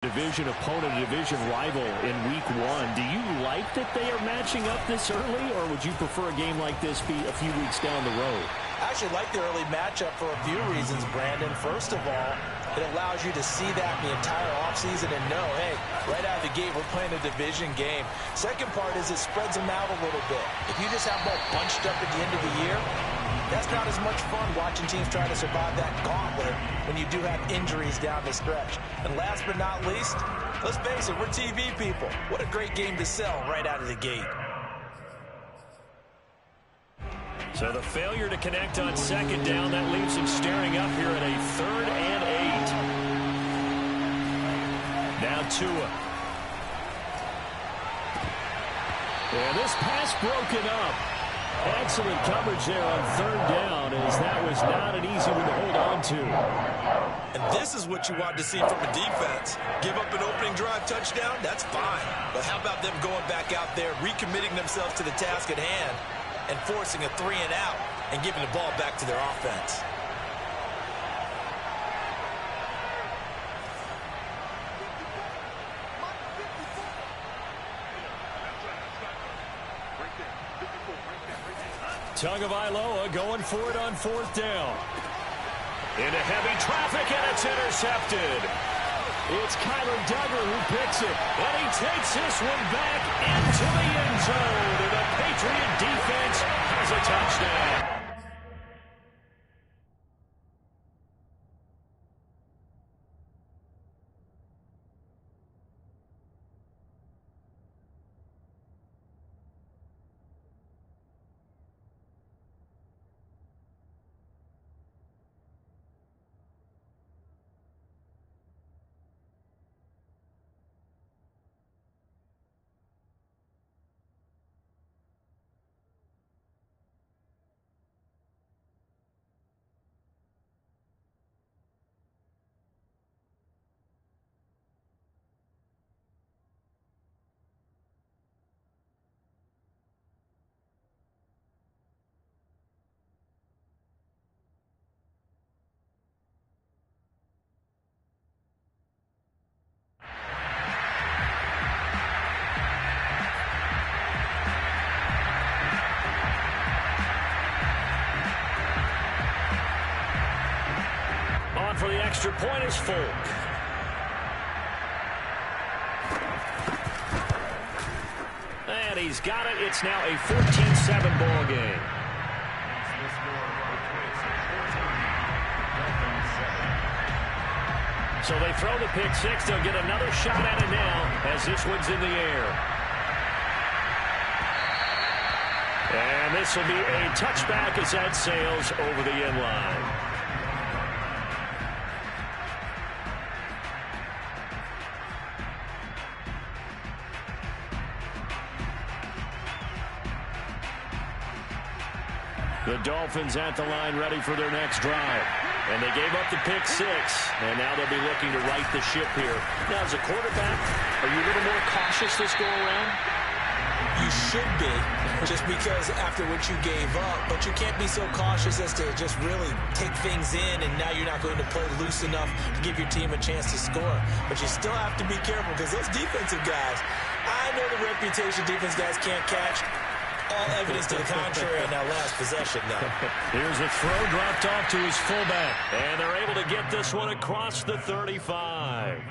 Division opponent, a division rival in week one. Do you like that they are matching up this early, or would you prefer a game like this be a few weeks down the road? I actually like the early matchup for a few reasons, Brandon. First of all, it allows you to see that the entire offseason and know, hey, right out of the gate, we're playing a division game. Second part is it spreads them out a little bit. If you just have them all bunched up at the end of the year, that's not as much fun watching teams try to survive that gauntlet when you do have injuries down the stretch. And last but not least, let's face it, we're TV people. What a great game to sell right out of the gate. So the failure to connect on second down, that leaves him staring up here at a 3rd and 8. Now Tua. And this pass broken up. Excellent coverage there on 3rd down, as that was not an easy one to hold on to. And this is what you want to see from a defense. Give up an opening drive touchdown, that's fine. But how about them going back out there, recommitting themselves to the task at hand, and forcing a 3 and out and giving the ball back to their offense? Tagovailoa going for it on 4th down. Into heavy traffic, and it's intercepted. It's Kyler Duggar who picks it, and he takes this one back into the end zone. And the Patriot defense has a touchdown. For the extra point is Folk. And he's got it. It's now a 14-7 ball game. So they throw the pick six. They'll get another shot at it now as this one's in the air. And this will be a touchback as that sails over the end line. The Dolphins at the line ready for their next drive. And they gave up the pick six, and now they'll be looking to right the ship here. Now, as a quarterback, are you a little more cautious this go around? You should be, just because after what you gave up, but you can't be so cautious as to just really take things in, and now you're not going to play loose enough to give your team a chance to score. But you still have to be careful, because those defensive guys, I know the reputation defense guys can't catch. All evidence to the contrary in that last possession now. Here's a throw dropped off to his fullback. And they're able to get this one across the 35.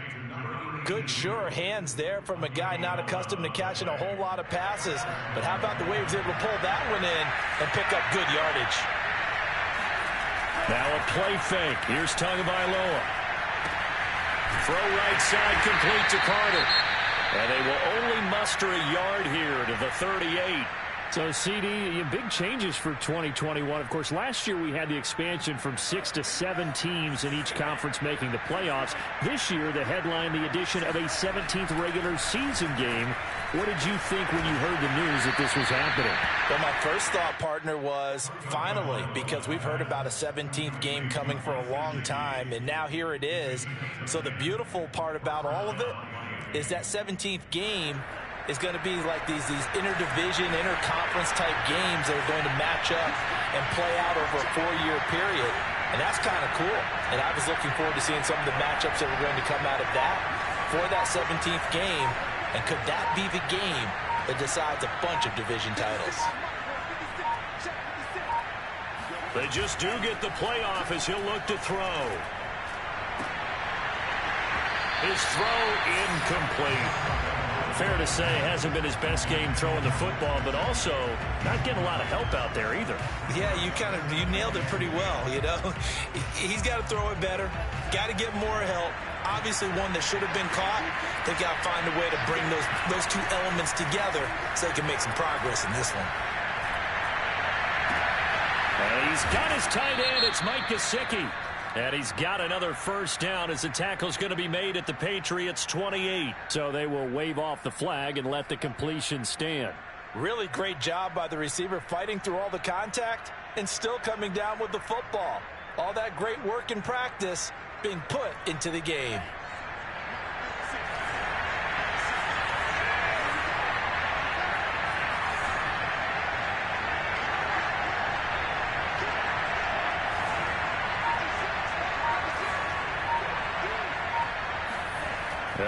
Good, sure hands there from a guy not accustomed to catching a whole lot of passes. But how about the way he was able to pull that one in and pick up good yardage? Now a play fake. Here's Tagovailoa. Throw right side complete to Carter. And they will only muster a yard here to the 38. So, CD, big changes for 2021. Of course, last year we had the expansion from 6 to 7 teams in each conference making the playoffs. This year, the headline, the addition of a 17th regular season game. What did you think when you heard the news that this was happening? Well, my first thought, partner, was finally, because we've heard about a 17th game coming for a long time, and now here it is. So the beautiful part about all of it is that 17th game is going to be like these interdivision, interconference type games that are going to match up and play out over a 4-year period. And that's kind of cool. And I was looking forward to seeing some of the matchups that were going to come out of that. for that 17th game. And could that be the game that decides a bunch of division titles? They just do get the playoff as he'll look to throw. His throw incomplete. Fair to say, hasn't been his best game throwing the football, but also not getting a lot of help out there either. Yeah, you nailed it pretty well, you know. He's got to throw it better, got to get more help. Obviously one that should have been caught. They've got to find a way to bring those two elements together so they can make some progress in this one. And he's got his tight end. It's Mike Gesicki. And he's got another first down as the tackle's going to be made at the Patriots' 28. So they will wave off the flag and let the completion stand. Really great job by the receiver fighting through all the contact and still coming down with the football. All that great work in practice being put into the game.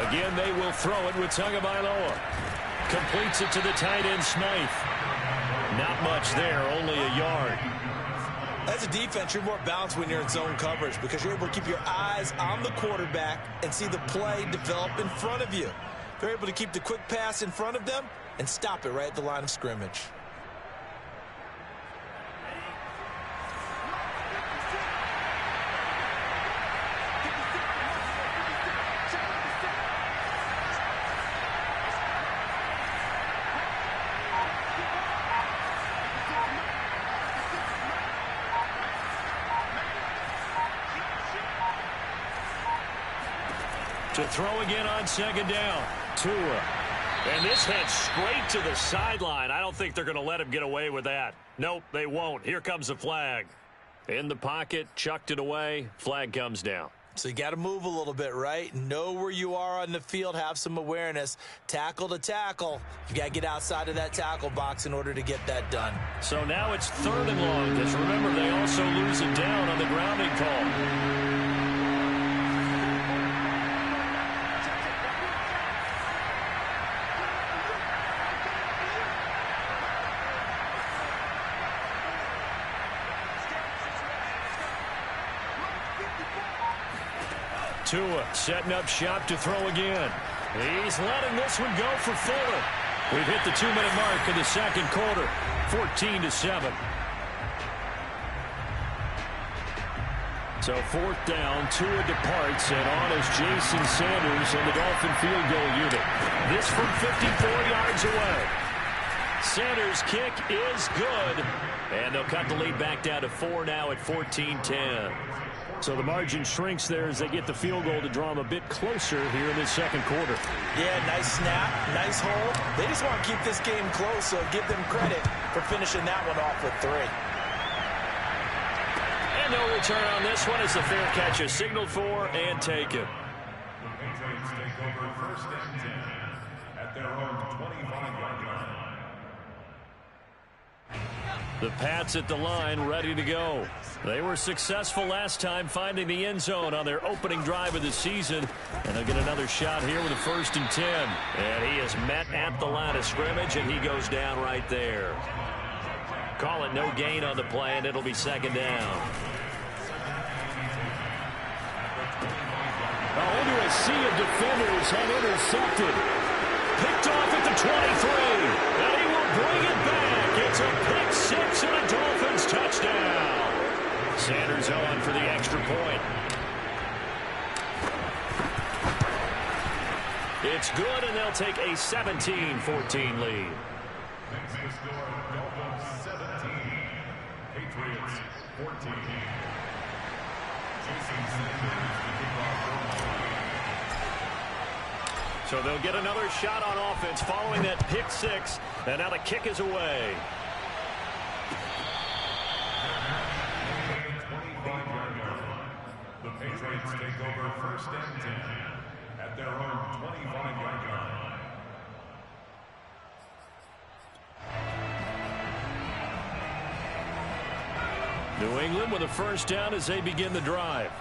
Again, they will throw it with Tagovailoa. Completes it to the tight end, Smythe. Not much there, only a yard. As a defense, you're more balanced when you're in zone coverage because you're able to keep your eyes on the quarterback and see the play develop in front of you. They're able to keep the quick pass in front of them and stop it right at the line of scrimmage. To throw again on second down. Tua. And this heads straight to the sideline. I don't think they're going to let him get away with that. Nope, they won't. Here comes the flag. In the pocket, chucked it away. Flag comes down. So you got to move a little bit, right? Know where you are on the field. Have some awareness. Tackle to tackle. You got to get outside of that tackle box in order to get that done. So now it's 3rd and long. Because remember, they also lose it down on the grounding call. Tua setting up shop to throw again. He's letting this one go for Fuller. We've hit the 2-minute mark in the second quarter. 14-7. So 4th down, Tua departs, and on is Jason Sanders and the Dolphin field goal unit. This from 54 yards away. Sanders' kick is good, and they'll cut the lead back down to 4 now at 14-10. So the margin shrinks there as they get the field goal to draw them a bit closer here in this second quarter. Yeah, nice snap, nice hold. They just want to keep this game close, so give them credit for finishing that one off with 3. And no return on this one as the fair catch is signaled for and taken. The Patriots take over 1st and 10 at their own 25-yard line. The Pats at the line, ready to go. They were successful last time finding the end zone on their opening drive of the season. And they'll get another shot here with a 1st and 10. And he is met at the line of scrimmage, and he goes down right there. Call it no gain on the play, and it'll be 2nd down. Under a sea of defenders have intercepted. Picked off at the 23. And he will bring it back. It's a pick 6 and a Dolphins touchdown. Sanders on for the extra point. It's good, and they'll take a 17-14 lead. Next to score, Dolphins 17, Patriots 14. Jason Sanders to kick off. So they'll get another shot on offense following that pick 6, and now the kick is away. 25-yard line. The Patriots take over 1st and 10 at their own 25-yard line. New England with a 1st down as they begin the drive.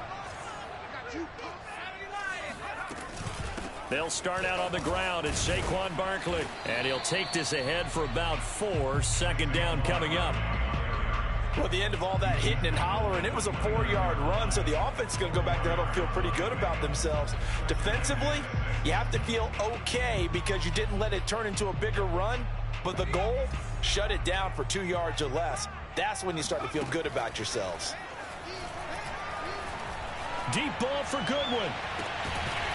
They'll start out on the ground. It's Saquon Barkley. And he'll take this ahead for about 4. Second down coming up. Well, at the end of all that hitting and hollering, it was a 4-yard run, so the offense is going to go back there and feel pretty good about themselves. Defensively, you have to feel okay because you didn't let it turn into a bigger run, but the goal, shut it down for 2 yards or less. That's when you start to feel good about yourselves. Deep ball for Goodwin.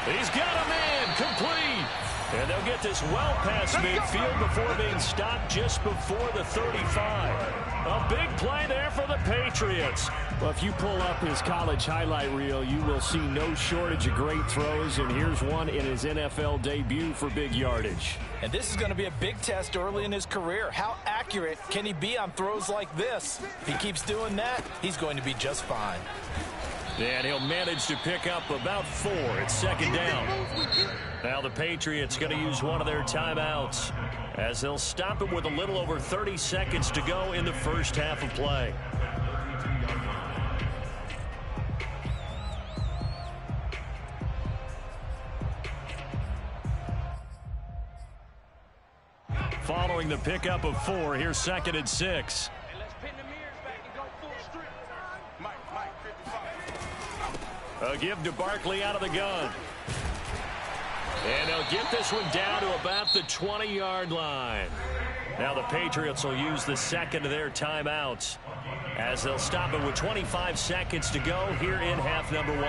He's got a man, complete. And they'll get this well past midfield before being stopped just before the 35. A big play there for the Patriots. Well, if you pull up his college highlight reel, you will see no shortage of great throws, and here's one in his NFL debut for big yardage. And this is going to be a big test early in his career. How accurate can he be on throws like this? If he keeps doing that, he's going to be just fine. And he'll manage to pick up about 4. It's second down. Now the Patriots going to use one of their timeouts as they'll stop it with a little over 30 seconds to go in the first half of play. Following the pickup of 4, here's 2nd and 6. A give to Barkley out of the gun. And they'll get this one down to about the 20-yard line. Now the Patriots will use the second of their timeouts as they'll stop it with 25 seconds to go here in half number 1.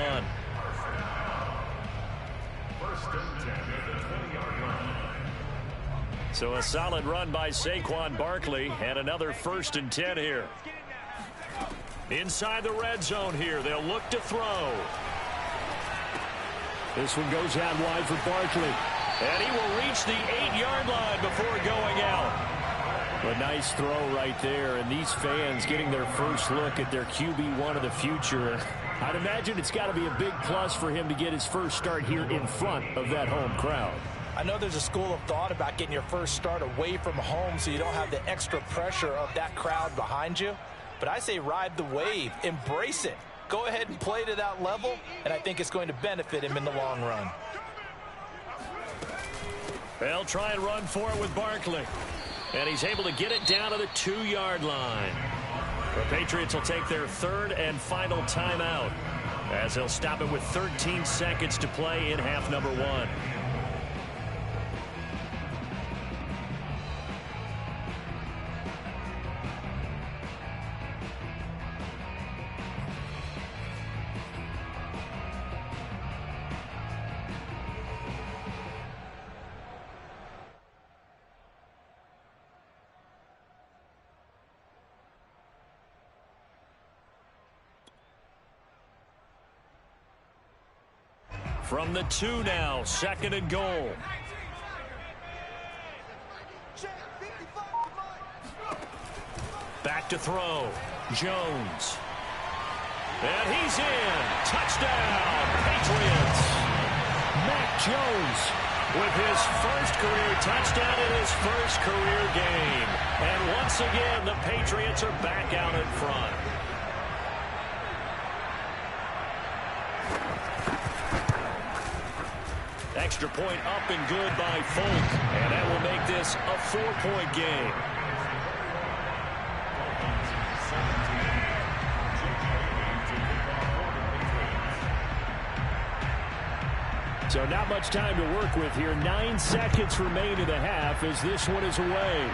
First and 10 at the 20-yard line. So a solid run by Saquon Barkley and another 1st and 10 here. Inside the red zone here, they'll look to throw. This one goes out wide for Barkley. And he will reach the 8-yard line before going out. A nice throw right there, and these fans getting their first look at their QB1 of the future. I'd imagine it's got to be a big plus for him to get his first start here in front of that home crowd. I know there's a school of thought about getting your first start away from home so you don't have the extra pressure of that crowd behind you. But I say ride the wave, embrace it. Go ahead and play to that level, and I think it's going to benefit him in the long run. They'll try and run for it with Barkley. And he's able to get it down to the 2-yard line. The Patriots will take their 3rd and final timeout as they'll stop it with 13 seconds to play in half number 1. From the 2 now, 2nd and goal. Back to throw. Jones. And he's in. Touchdown, Patriots. Mac Jones with his first career touchdown in his first career game. And once again, the Patriots are back out in front. Extra point up and good by Folk. And that will make this a 4-point game. So not much time to work with here. 9 seconds remain in the half as this one is away.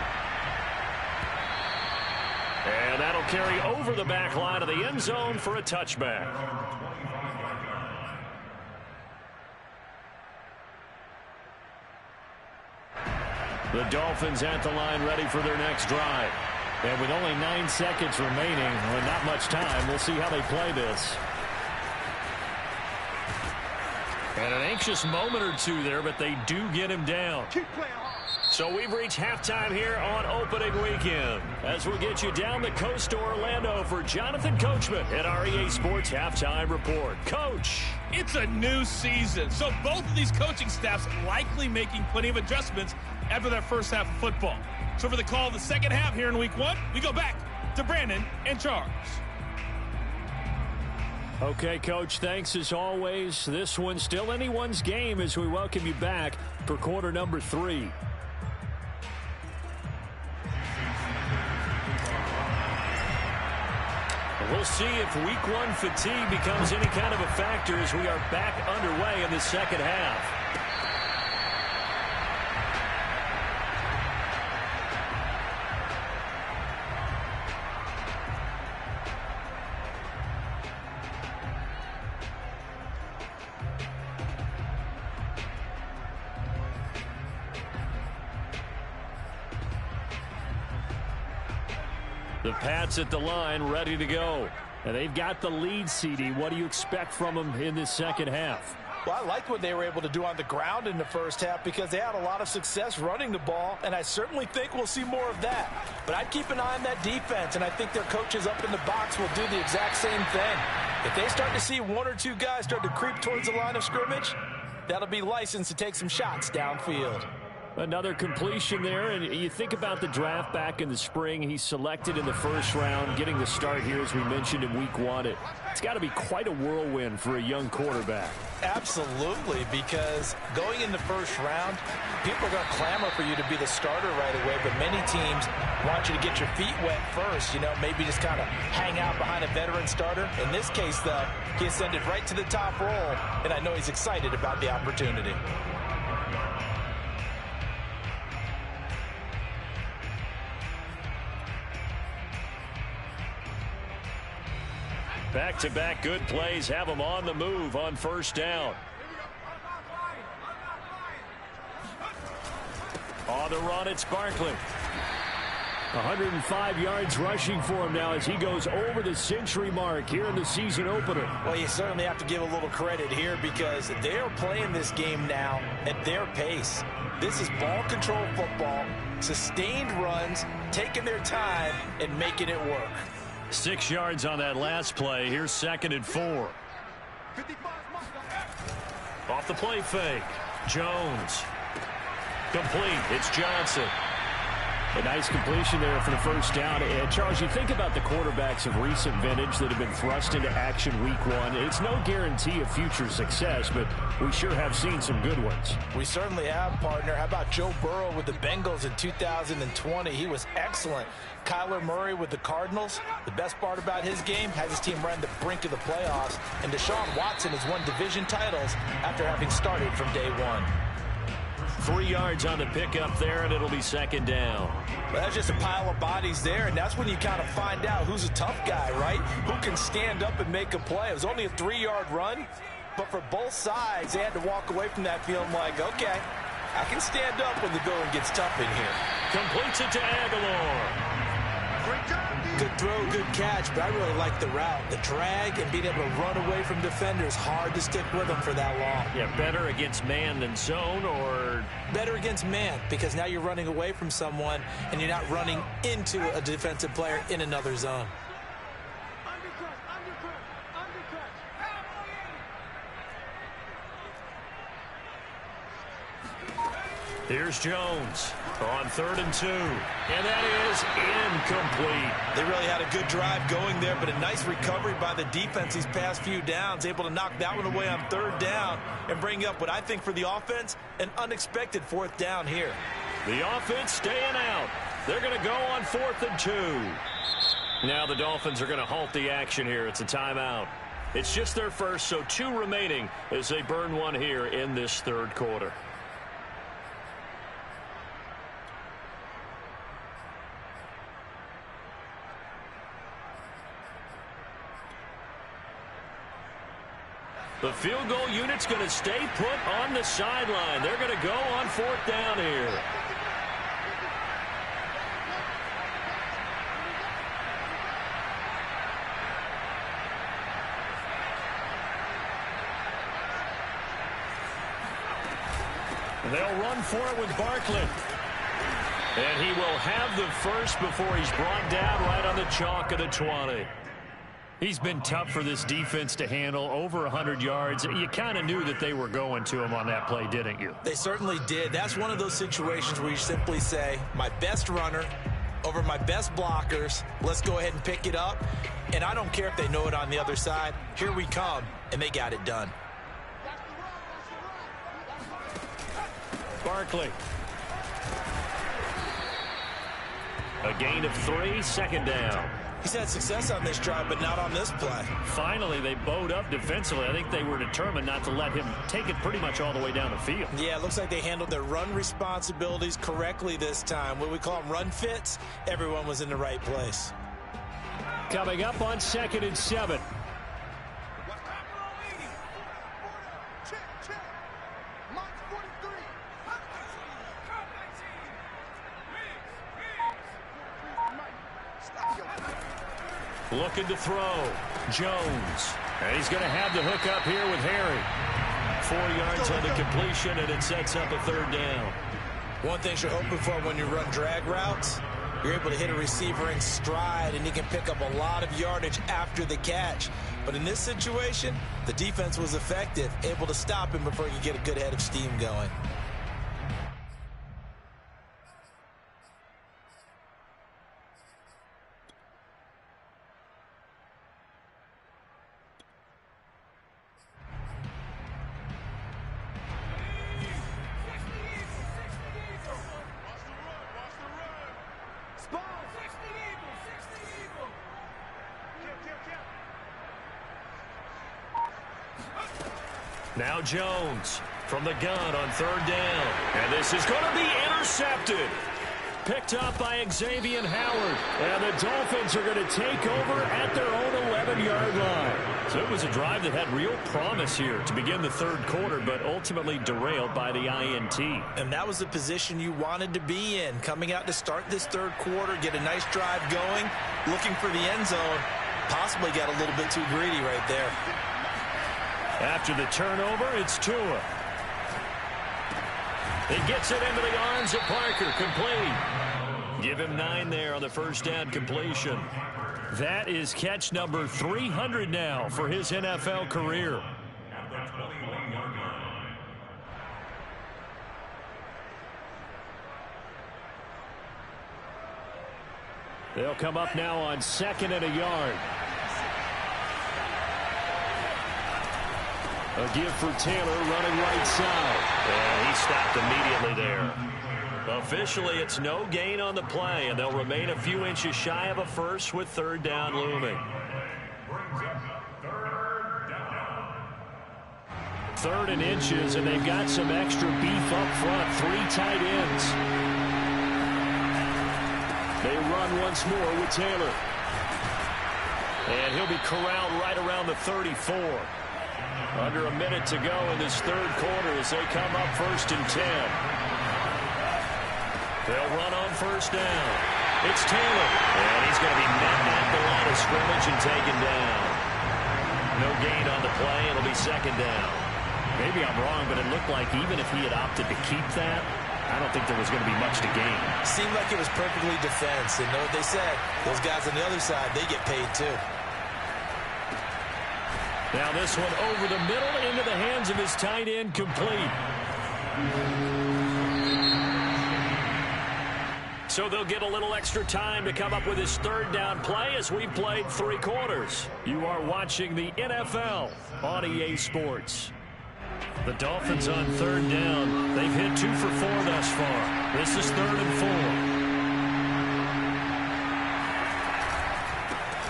And that'll carry over the back line of the end zone for a touchback. The Dolphins at the line ready for their next drive. And with only 9 seconds remaining, well, not much time, we'll see how they play this. And an anxious moment or two there, but they do get him down. So we've reached halftime here on opening weekend as we get you down the coast to Orlando for Jonathan Coachman at our EA Sports Halftime Report. Coach. It's a new season, so both of these coaching staffs likely making plenty of adjustments after that first half of football. So for the call of the second half here in week 1, we go back to Brandon and Charles. Okay, Coach, thanks as always. This one's still anyone's game as we welcome you back for quarter number 3. We'll see if week 1 fatigue becomes any kind of a factor as we are back underway in the second half. The Pats at the line, ready to go. And they've got the lead, CD. What do you expect from them in this second half? Well, I liked what they were able to do on the ground in the first half because they had a lot of success running the ball, and I certainly think we'll see more of that. But I'd keep an eye on that defense, and I think their coaches up in the box will do the exact same thing. If they start to see 1 or 2 guys start to creep towards the line of scrimmage, that'll be licensed to take some shots downfield. Another completion there, and you think about the draft back in the spring. He's selected in the first round, getting the start here, as we mentioned, in week 1. It's got to be quite a whirlwind for a young quarterback. Absolutely, because going in the first round, people are going to clamor for you to be the starter right away, but many teams want you to get your feet wet first, maybe just kind of hang out behind a veteran starter. In this case, though, he ascended right to the top role, and I know he's excited about the opportunity. Back-to-back good plays have them on the move on first down. On the run, it's Barkley. 105 yards rushing for him now as he goes over the century mark here in the season opener. Well, you certainly have to give a little credit here because they're playing this game now at their pace. This is ball control football, sustained runs, taking their time, and making it work. 6 yards on that last play. Here's 2nd and 4. Off the play fake. Jones. Complete. It's Johnson. A nice completion there for the first down. And Charles, you think about the quarterbacks of recent vintage that have been thrust into action week 1. It's no guarantee of future success, but we sure have seen some good ones. We certainly have, partner. How about Joe Burrow with the Bengals in 2020? He was excellent. Kyler Murray with the Cardinals. The best part about his game, has his team right on the brink of the playoffs. And Deshaun Watson has won division titles after having started from day 1. 3 yards on the pickup there, and it'll be 2nd down. Well, that's just a pile of bodies there, and that's when you kind of find out who's a tough guy, right? Who can stand up and make a play. It was only a 3-yard run, but for both sides, they had to walk away from that feeling like, okay, I can stand up when the going gets tough in here. Completes it to Aguilar. Good throw, good catch, but I really like the route. The drag and being able to run away from defenders, hard to stick with them for that long. Yeah, better against man than zone, or? Better against man, because now you're running away from someone and you're not running into a defensive player in another zone. Here's Jones on 3rd and 2. And that is incomplete. They really had a good drive going there, but a nice recovery by the defense these past few downs, able to knock that one away on 3rd down and bring up what I think for the offense, an unexpected 4th down here. The offense staying out. They're going to go on 4th and 2. Now the Dolphins are going to halt the action here. It's a timeout. It's just their first, so 2 remaining as they burn one here in this 3rd quarter. The field goal unit's going to stay put on the sideline. They're going to go on 4th down here. They'll run for it with Barkley. And he will have the first before he's brought down right on the chalk of the 20. He's been tough for this defense to handle, over 100 yards. You kind of knew that they were going to him on that play, didn't you? They certainly did. That's one of those situations where you simply say, my best runner over my best blockers. Let's go ahead and pick it up. And I don't care if they know it on the other side. Here we come, and they got it done. Barkley. A gain of 3, second down. He's had success on this drive, but not on this play. Finally, they bowed up defensively. I think they were determined not to let him take it pretty much all the way down the field. Yeah, it looks like they handled their run responsibilities correctly this time. What we call them run fits, everyone was in the right place. Coming up on 2nd and 7. Looking to throw. Jones. And he's going to have the hook up here with Harry. 4 yards on the completion, and it sets up a 3rd down. One thing you're hoping for when you run drag routes, you're able to hit a receiver in stride, and he can pick up a lot of yardage after the catch. But in this situation, the defense was effective, able to stop him before he could get a good head of steam going. Now Jones from the gun on 3rd down. And this is going to be intercepted. Picked up by Xavier Howard. And the Dolphins are going to take over at their own 11-yard line. So it was a drive that had real promise here to begin the 3rd quarter, but ultimately derailed by the INT. And that was the position you wanted to be in. Coming out to start this 3rd quarter, get a nice drive going, looking for the end zone. Possibly got a little bit too greedy right there. After the turnover, it's Tua. He gets it into the arms of Parker, complete. Give him 9 there on the 1st down completion. That is catch number 300 now for his NFL career. They'll come up now on 2nd and a yard. A give for Taylor running right side. And he stopped immediately there. Officially, it's no gain on the play, and they'll remain a few inches shy of a first with 3rd down looming. 3rd and inches, and they've got some extra beef up front. 3 tight ends. They run once more with Taylor. And he'll be corralled right around the 34. Under a minute to go in this 3rd quarter as they come up 1st and 10. They'll run on 1st down. It's Taylor. And he's going to be met at the line of scrimmage and taken down. No gain on the play. It'll be 2nd down. Maybe I'm wrong, but it looked like even if he had opted to keep that, I don't think there was going to be much to gain. Seemed like it was perfectly defense. And know what they said? Those guys on the other side, they get paid too. Now this one over the middle into the hands of his tight end, complete. So they'll get a little extra time to come up with his 3rd down play as we played 3 quarters. You are watching the NFL on EA Sports. The Dolphins on 3rd down. They've hit 2 for 4 thus far. This is 3rd and 4.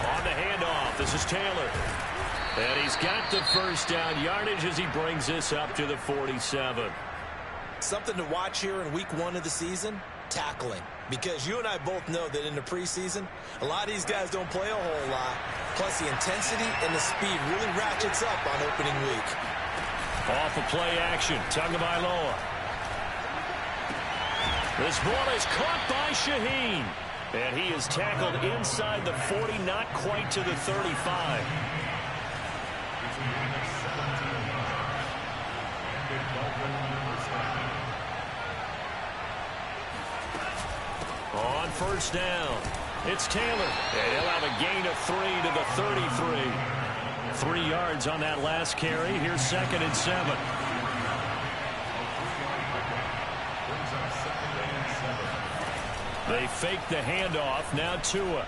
On the handoff, this is Taylor. And he's got the 1st down yardage as he brings this up to the 47. Something to watch here in week 1 of the season, tackling. Because you and I both know that in the preseason, a lot of these guys don't play a whole lot. Plus the intensity and the speed really ratchets up on opening week. Off of play action, Tagovailoa. This ball is caught by Shaheen. And he is tackled inside the 40, not quite to the 35. On 1st down, it's Taylor. And he'll have a gain of 3 to the 33. 3 yards on that last carry. Here's 2nd and 7. They fake the handoff. Now Tua.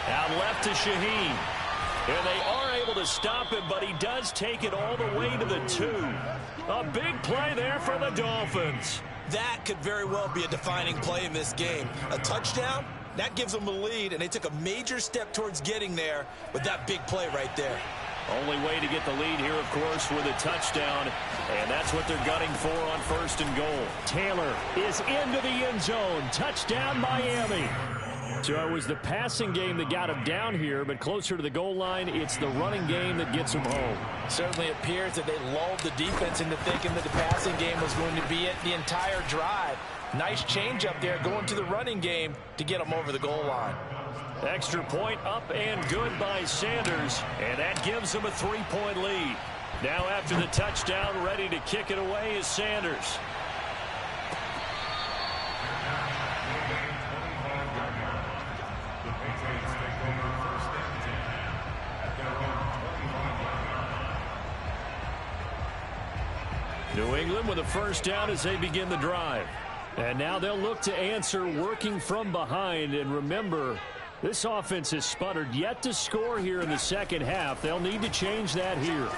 Out left to Shaheen. And they are able to stop him, but he does take it all the way to the 2. A big play there for the Dolphins. That could very well be a defining play in this game. A touchdown, that gives them a lead, and they took a major step towards getting there with that big play right there. Only way to get the lead here, of course, with a touchdown, and that's what they're gunning for on 1st and goal. Taylor is into the end zone. Touchdown, Miami. So it was the passing game that got him down here, but closer to the goal line, it's the running game that gets him home. Certainly appears that they lulled the defense into thinking that the passing game was going to be it the entire drive. Nice change up there going to the running game to get them over the goal line. Extra point up and good by Sanders, and that gives them a 3-point lead. Now after the touchdown, ready to kick it away is Sanders. New England with a first down as they begin the drive. And now they'll look to answer working from behind. And remember, this offense has sputtered yet to score here in the second half. They'll need to change that here.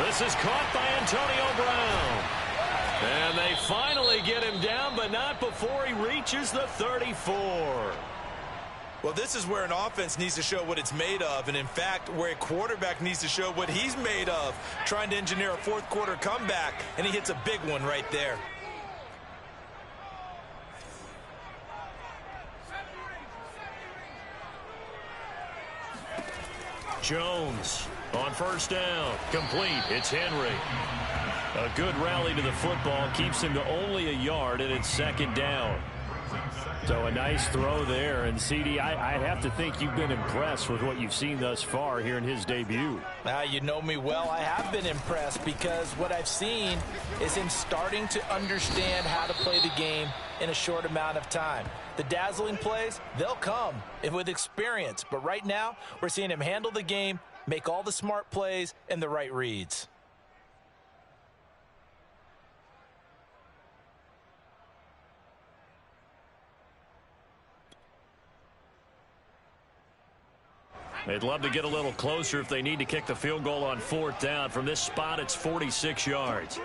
This is caught by Antonio Brown. And they finally get him down, but not before he reaches the 34. Well, this is where an offense needs to show what it's made of, and in fact, where a quarterback needs to show what he's made of, trying to engineer a fourth-quarter comeback, and he hits a big one right there. Jones on first down. Complete. It's Henry. A good rally to the football keeps him to only a yard, and it's 2nd down. So a nice throw there. And, CD, I have to think you've been impressed with what you've seen thus far here in his debut. You know me well. I have been impressed because what I've seen is him starting to understand how to play the game in a short amount of time. The dazzling plays, they'll come with experience. But right now, we're seeing him handle the game, make all the smart plays, and the right reads. They'd love to get a little closer if they need to kick the field goal on 4th down. From this spot, it's 46 yards.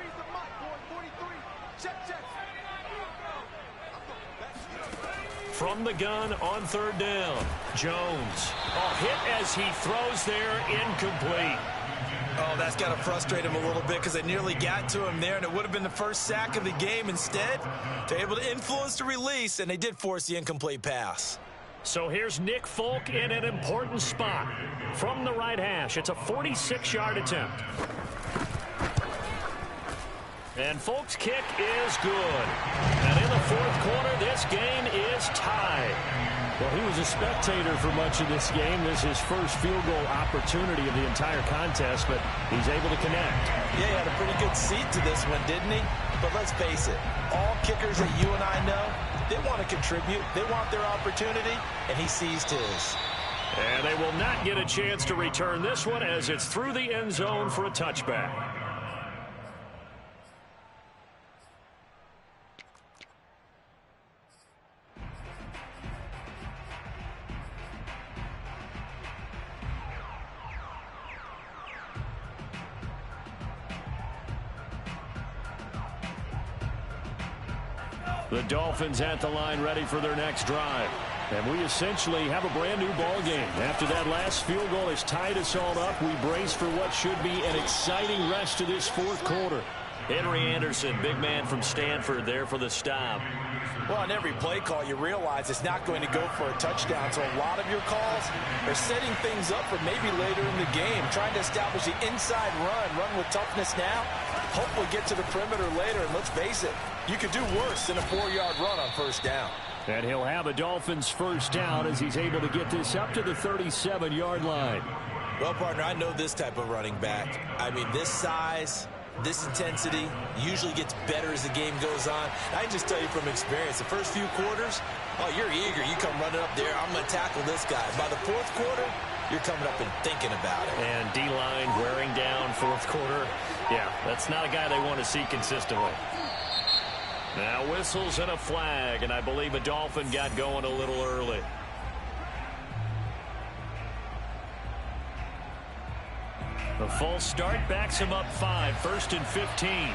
From the gun on 3rd down, Jones. Hit as he throws there, incomplete. Oh, that's got to frustrate him a little bit because they nearly got to him there, and it would have been the first sack of the game. Instead, they're able to influence the release, and they did force the incomplete pass. So here's Nick Folk in an important spot. From the right hash, it's a 46-yard attempt. And Folk's kick is good. And in the 4th quarter, this game is tied. Well, he was a spectator for much of this game. This is his first field goal opportunity of the entire contest, but he's able to connect. Yeah, he had a pretty good seat to this one, didn't he? But let's face it, all kickers that you and I know, they want to contribute. They want their opportunity, and he seized his. And they will not get a chance to return this one as it's through the end zone for a touchback. The Dolphins at the line ready for their next drive. And we essentially have a brand new ball game. After that last field goal has tied us all up, we brace for what should be an exciting rest of this 4th quarter. Henry Anderson, big man from Stanford, there for the stop. Well, on every play call, you realize it's not going to go for a touchdown. So a lot of your calls are setting things up for maybe later in the game, trying to establish the inside run with toughness now. Hopefully get to the perimeter later, and let's face it, you could do worse than a 4-yard run on 1st down. And he'll have a Dolphins first down as he's able to get this up to the 37-yard line. Well, partner, I know this type of running back. I mean, this size, this intensity usually gets better as the game goes on. I can just tell you from experience, the first few quarters, oh, you're eager. You come running up there, I'm going to tackle this guy. By the 4th quarter, you're coming up and thinking about it. And D-line wearing down 4th quarter. Yeah, that's not a guy they want to see consistently. Now whistles and a flag, and I believe a Dolphin got going a little early. The false start backs him up 5, 1st and 15.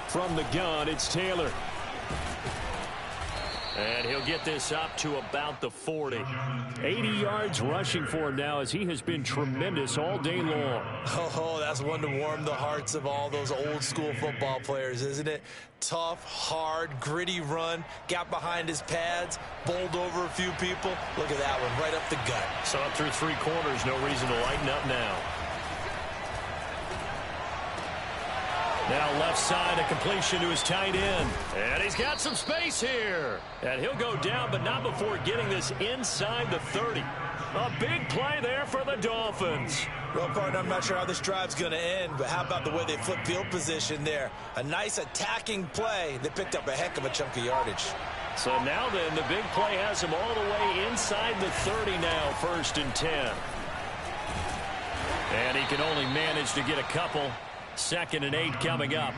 From the gun, it's Taylor. And he'll get this up to about the 40. 80 yards rushing for him now as he has been tremendous all day long. Oh, that's one to warm the hearts of all those old school football players, isn't it? Tough, hard, gritty run. Got behind his pads, bowled over a few people. Look at that one, right up the gut. Saw it through 3 quarters. No reason to lighten up now. Now left side, a completion to his tight end. And he's got some space here. And he'll go down, but not before getting this inside the 30. A big play there for the Dolphins. Well, partner, I'm not sure how this drive's going to end, but how about the way they flip field position there? A nice attacking play. They picked up a heck of a chunk of yardage. So now then, the big play has him all the way inside the 30 now, 1st and 10. And he can only manage to get a couple. 2nd and 8 coming up.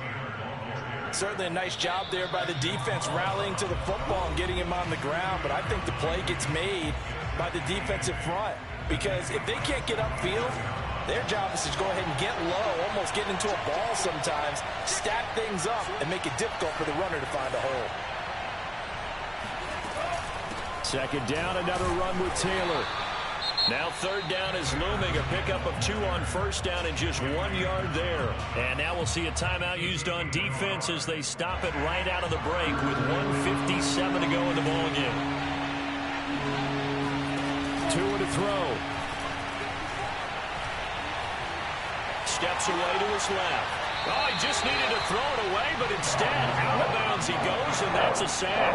Certainly a nice job there by the defense rallying to the football and getting him on the ground, but I think the play gets made by the defensive front because if they can't get upfield, their job is to go ahead and get low, almost get into a ball sometimes, stack things up, and make it difficult for the runner to find a hole. 2nd down, another run with Taylor. Now 3rd down is looming, a pickup of 2 on 1st down and just 1 yard there. And now we'll see a timeout used on defense as they stop it right out of the break with 1:57 to go in the ballgame. 2 to throw. Steps away to his left. Oh, he just needed to throw it away, but instead, out of bounds he goes, and that's a sack.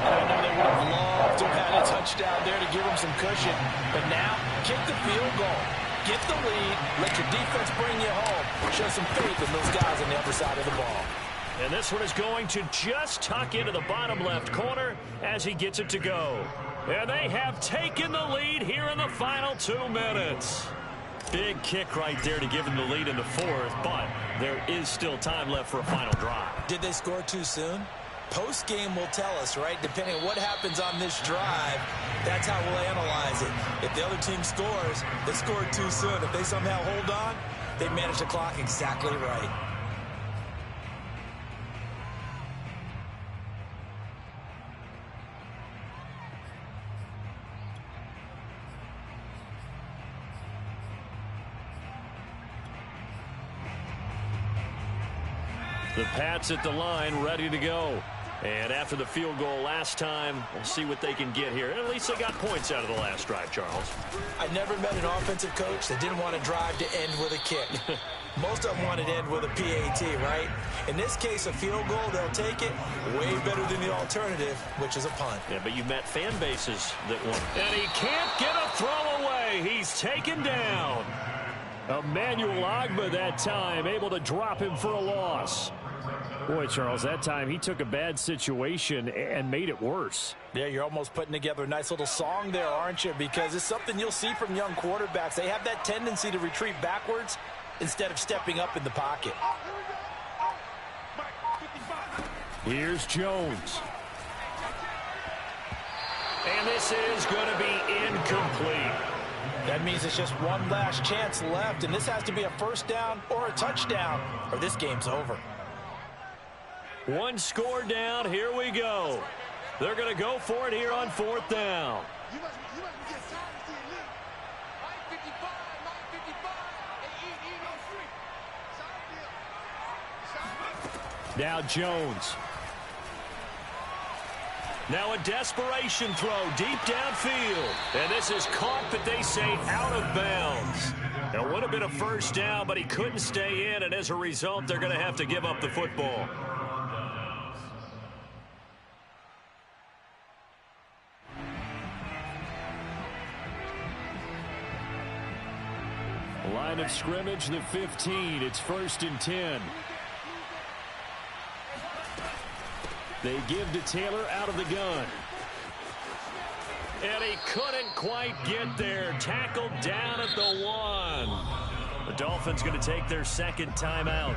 I know they would have loved to have had a touchdown there to give them some cushion, but now kick the field goal. Get the lead, let your defense bring you home. Show some faith in those guys on the other side of the ball. And this one is going to just tuck into the bottom left corner as he gets it to go. And they have taken the lead here in the final 2 minutes. Big kick right there to give him the lead in the 4th, but there is still time left for a final drive. Did they score too soon? Post-game will tell us, right? Depending on what happens on this drive, that's how we'll analyze it. If the other team scores, they scored too soon. If they somehow hold on, they manage the clock exactly right. The Pats at the line, ready to go. And after the field goal last time, we'll see what they can get here. At least they got points out of the last drive, Charles. I never met an offensive coach that didn't want to drive to end with a kick. Most of them wanted to end with a PAT, right? In this case, a field goal, they'll take it. Way better than the alternative, which is a punt. Yeah, but you've met fan bases that want. And he can't get a throw away. He's taken down. Emmanuel Ogbah that time, able to drop him for a loss. Boy, Charles, that time he took a bad situation and made it worse. Yeah, you're almost putting together a nice little song there, aren't you? Because it's something you'll see from young quarterbacks. They have that tendency to retreat backwards instead of stepping up in the pocket. Here's Jones. And this is going to be incomplete. That means it's just one last chance left, and this has to be a 1st down or a touchdown, or this game's over. 1 score down. Here we go. They're going to go for it here on 4th down. Now Jones. Now a desperation throw deep downfield. And this is caught, but they say out of bounds. It would have been a 1st down, but he couldn't stay in, and as a result, they're going to have to give up the football. Line of scrimmage, the 15. It's 1st and 10. They give to Taylor out of the gun. And he couldn't quite get there. Tackled down at the 1. The Dolphins going to take their second timeout.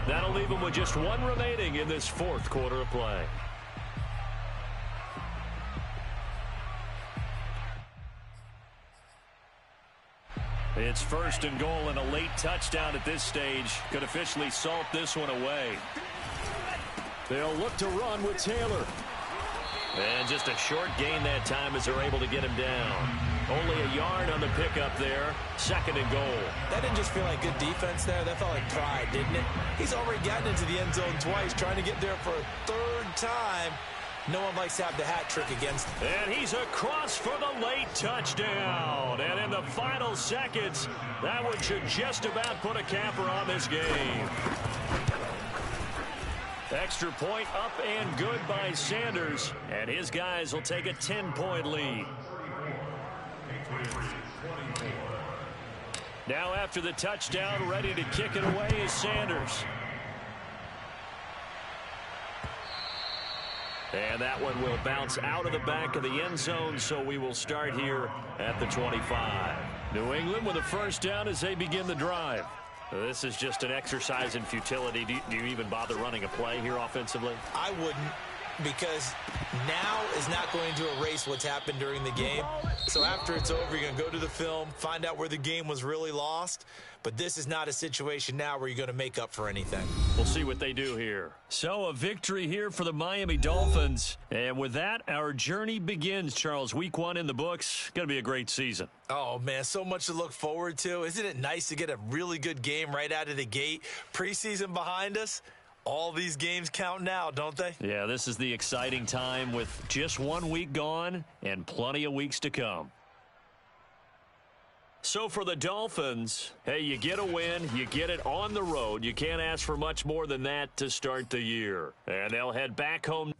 That'll leave them with just one remaining in this fourth quarter of play. It's 1st and goal, and a late touchdown at this stage could officially salt this one away. They'll look to run with Taylor. And just a short gain that time as they're able to get him down. Only a yard on the pickup there. 2nd and goal. That didn't just feel like good defense there. That felt like pride, didn't it? He's already gotten into the end zone twice, trying to get there for a 3rd time. No one likes to have the hat trick against him. And he's across for the late touchdown. And in the final seconds, that one should just about put a capper on this game. Extra point up and good by Sanders. And his guys will take a 10-point lead. Now after the touchdown, ready to kick it away is Sanders. And that one will bounce out of the back of the end zone, so we will start here at the 25. New England with a 1st down as they begin the drive. This is just an exercise in futility. Do you even bother running a play here offensively? I wouldn't, because now is not going to erase what's happened during the game. So after it's over, you're going to go to the film, find out where the game was really lost. But this is not a situation now where you're going to make up for anything. We'll see what they do here. So a victory here for the Miami Dolphins. And with that, our journey begins, Charles. Week 1 in the books. Going to be a great season. Oh, man, so much to look forward to. Isn't it nice to get a really good game right out of the gate? Preseason behind us. All these games count now, don't they? Yeah, this is the exciting time with just 1 week gone and plenty of weeks to come. So for the Dolphins, hey, you get a win, you get it on the road. You can't ask for much more than that to start the year. And they'll head back home.